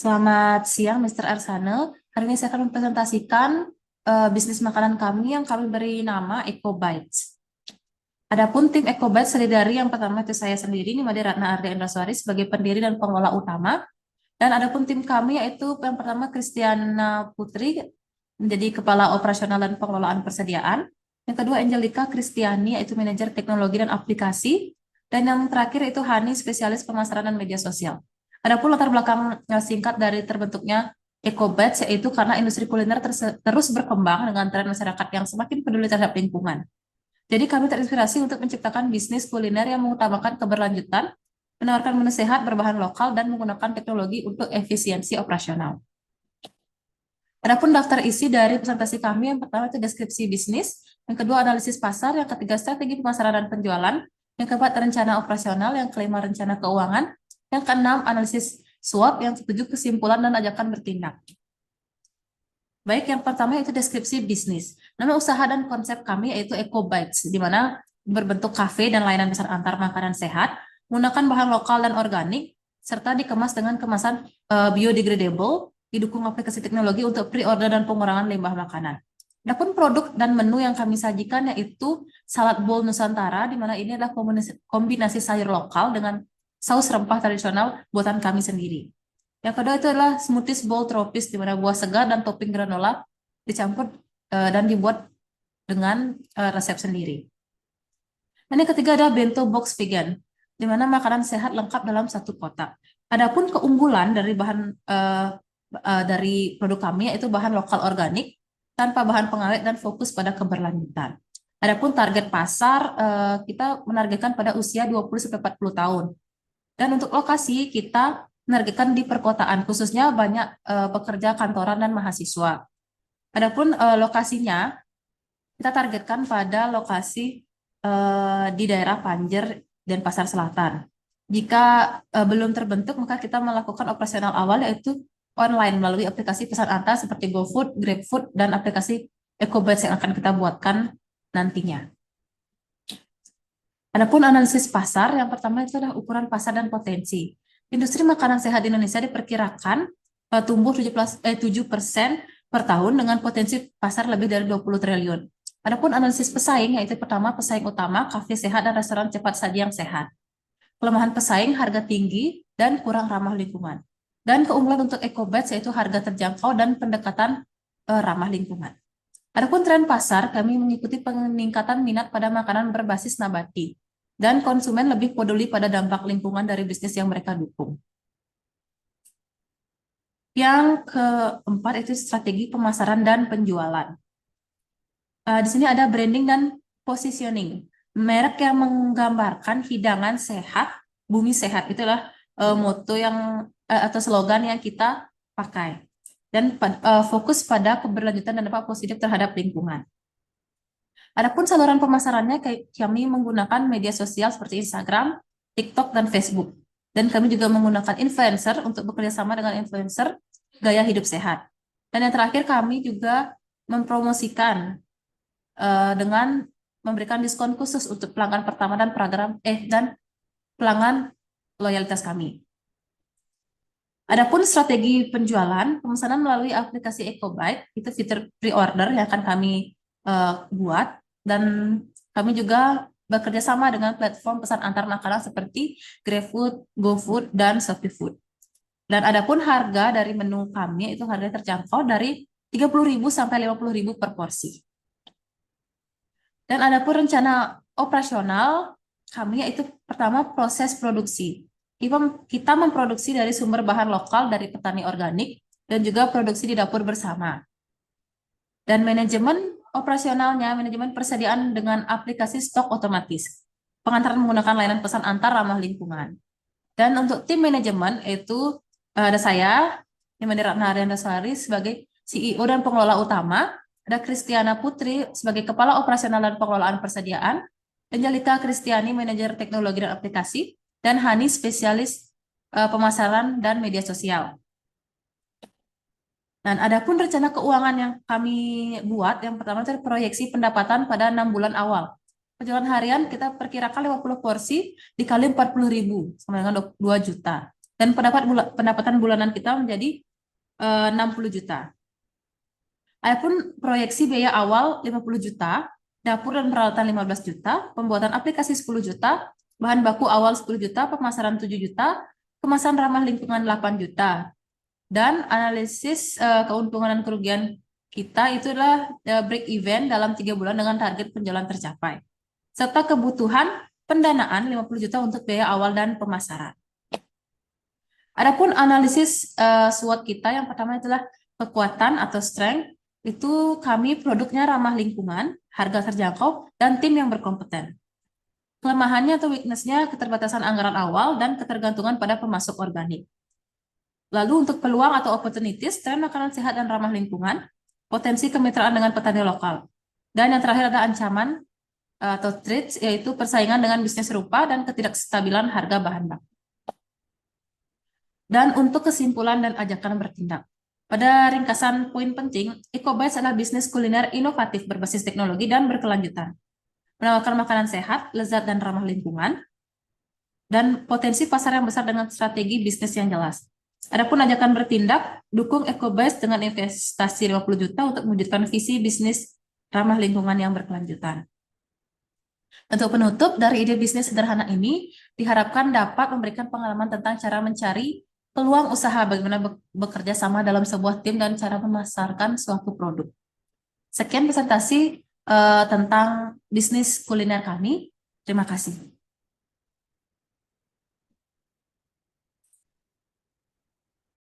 Selamat siang, Mr. Arsane. Hari ini saya akan mempresentasikan bisnis makanan kami yang kami beri nama Eco Bites. Adapun tim Eco Bites terdiri dari yang pertama itu saya sendiri, Nimade Ratna Ardia Indraswari sebagai pendiri dan pengelola utama. Dan adapun tim kami yaitu yang pertama Kristiana Putri menjadi kepala operasional dan pengelolaan persediaan. Yang kedua Angelica Kristiani yaitu manajer teknologi dan aplikasi. Dan yang terakhir itu Hani spesialis pemasaran dan media sosial. Adapun latar belakang singkat dari terbentuknya EcoBatch yaitu karena industri kuliner terus berkembang dengan tren masyarakat yang semakin peduli terhadap lingkungan. Jadi kami terinspirasi untuk menciptakan bisnis kuliner yang mengutamakan keberlanjutan, menawarkan menu sehat berbahan lokal dan menggunakan teknologi untuk efisiensi operasional. Adapun daftar isi dari presentasi kami, yang pertama itu deskripsi bisnis, yang kedua analisis pasar, yang ketiga strategi pemasaran dan penjualan, yang keempat rencana operasional, yang kelima rencana keuangan, yang keenam analisis SWOT, yang ketujuh kesimpulan dan ajakan bertindak. Baik, yang pertama itu deskripsi bisnis. Nama usaha dan konsep kami yaitu Eco Bites, di mana berbentuk kafe dan layanan pesan antar makanan sehat, menggunakan bahan lokal dan organik, serta dikemas dengan kemasan biodegradable, didukung aplikasi teknologi untuk pre-order dan pengurangan limbah makanan. Adapun produk dan menu yang kami sajikan yaitu salad bowl Nusantara, di mana ini adalah kombinasi sayur lokal dengan saus rempah tradisional buatan kami sendiri. Yang kedua itu adalah smoothies bowl tropis, di mana buah segar dan topping granola dicampur dan dibuat dengan resep sendiri. Dan yang ketiga adalah bento box vegan, di mana makanan sehat lengkap dalam satu kotak. Adapun keunggulan dari dari produk kami yaitu bahan lokal organik, tanpa bahan pengawet dan fokus pada keberlanjutan. Adapun target pasar kita menargetkan pada usia 20-40 tahun. Dan untuk lokasi kita menargetkan di perkotaan, khususnya banyak pekerja kantoran dan mahasiswa. Adapun lokasinya kita targetkan pada lokasi di daerah Panjer dan Pasar Selatan. Jika belum terbentuk, maka kita melakukan operasional awal yaitu online melalui aplikasi pesan antar seperti GoFood, GrabFood, dan aplikasi EcoBatch yang akan kita buatkan nantinya. Adapun analisis pasar, yang pertama itu adalah ukuran pasar dan potensi. Industri makanan sehat di Indonesia diperkirakan tumbuh 7% per tahun dengan potensi pasar lebih dari 20 triliun. Adapun analisis pesaing, yaitu pertama pesaing utama, kafe sehat dan restoran cepat saji yang sehat. Kelemahan pesaing, harga tinggi, dan kurang ramah lingkungan. Dan keunggulan untuk EcoBatch yaitu harga terjangkau dan pendekatan ramah lingkungan. Adapun tren pasar, kami mengikuti peningkatan minat pada makanan berbasis nabati, dan konsumen lebih peduli pada dampak lingkungan dari bisnis yang mereka dukung. Yang keempat itu strategi pemasaran dan penjualan. Di sini ada branding dan positioning. Merek yang menggambarkan hidangan sehat, bumi sehat, itulah moto yang atau slogan yang kita pakai. Dan fokus pada keberlanjutan dan dampak positif terhadap lingkungan. Adapun saluran pemasarannya, kami menggunakan media sosial seperti Instagram, TikTok, dan Facebook. Dan kami juga menggunakan influencer untuk bekerja sama dengan influencer gaya hidup sehat. Dan yang terakhir, kami juga mempromosikan dengan memberikan diskon khusus untuk pelanggan pertama dan dan pelanggan loyalitas kami. Adapun strategi penjualan, pemesanan melalui aplikasi EcoBite, itu fitur pre-order yang akan kami buat, dan kami juga bekerja sama dengan platform pesan antar makanan seperti GrabFood, GoFood, dan ShopeeFood. Dan adapun harga dari menu kami itu harga terjangkau dari 30.000 sampai 50.000 per porsi. Dan adapun rencana operasional kami yaitu pertama proses produksi. Kita memproduksi dari sumber bahan lokal dari petani organik dan juga produksi di dapur bersama. Dan manajemen operasionalnya, manajemen persediaan dengan aplikasi stok otomatis. Pengantaran menggunakan layanan pesan antar ramah lingkungan. Dan untuk tim manajemen itu ada saya, Nimade Ratna Ardia Indraswari sebagai CEO dan pengelola utama, ada Kristiana Putri sebagai kepala operasional dan pengelolaan persediaan, Angelica Kristiani manajer teknologi dan aplikasi, dan Hani spesialis pemasaran dan media sosial. Dan adapun rencana keuangan yang kami buat, yang pertama itu proyeksi pendapatan pada 6 bulan awal. Penjualan harian kita perkirakan 50 porsi dikali 40.000 sama dengan 2 juta. Dan pendapatan bulanan kita menjadi 60 juta. Adapun proyeksi biaya awal 50 juta, dapur dan peralatan 15 juta, pembuatan aplikasi 10 juta, bahan baku awal 10 juta, pemasaran 7 juta, kemasan ramah lingkungan 8 juta. Dan analisis keuntungan dan kerugian kita itulah break even dalam 3 bulan dengan target penjualan tercapai. Serta kebutuhan pendanaan 50 juta untuk biaya awal dan pemasaran. Adapun analisis SWOT kita yang pertama itulah kekuatan atau strength, itu kami produknya ramah lingkungan, harga terjangkau, dan tim yang berkompeten. Kelemahannya atau weakness-nya keterbatasan anggaran awal dan ketergantungan pada pemasok organik. Lalu untuk peluang atau opportunities, tren makanan sehat dan ramah lingkungan, potensi kemitraan dengan petani lokal. Dan yang terakhir ada ancaman atau threats, yaitu persaingan dengan bisnis serupa dan ketidakstabilan harga bahan baku. Dan untuk kesimpulan dan ajakan bertindak. Pada ringkasan poin penting, EcoBites adalah bisnis kuliner inovatif berbasis teknologi dan berkelanjutan. Menawarkan makanan sehat, lezat, dan ramah lingkungan, dan potensi pasar yang besar dengan strategi bisnis yang jelas. Adapun ajakan bertindak, dukung EcoBites dengan investasi 50 juta untuk mewujudkan visi bisnis ramah lingkungan yang berkelanjutan. Untuk penutup, dari ide bisnis sederhana ini, diharapkan dapat memberikan pengalaman tentang cara mencari peluang usaha, bagaimana bekerja sama dalam sebuah tim, dan cara memasarkan suatu produk. Sekian presentasi tentang bisnis kuliner kami. Terima kasih.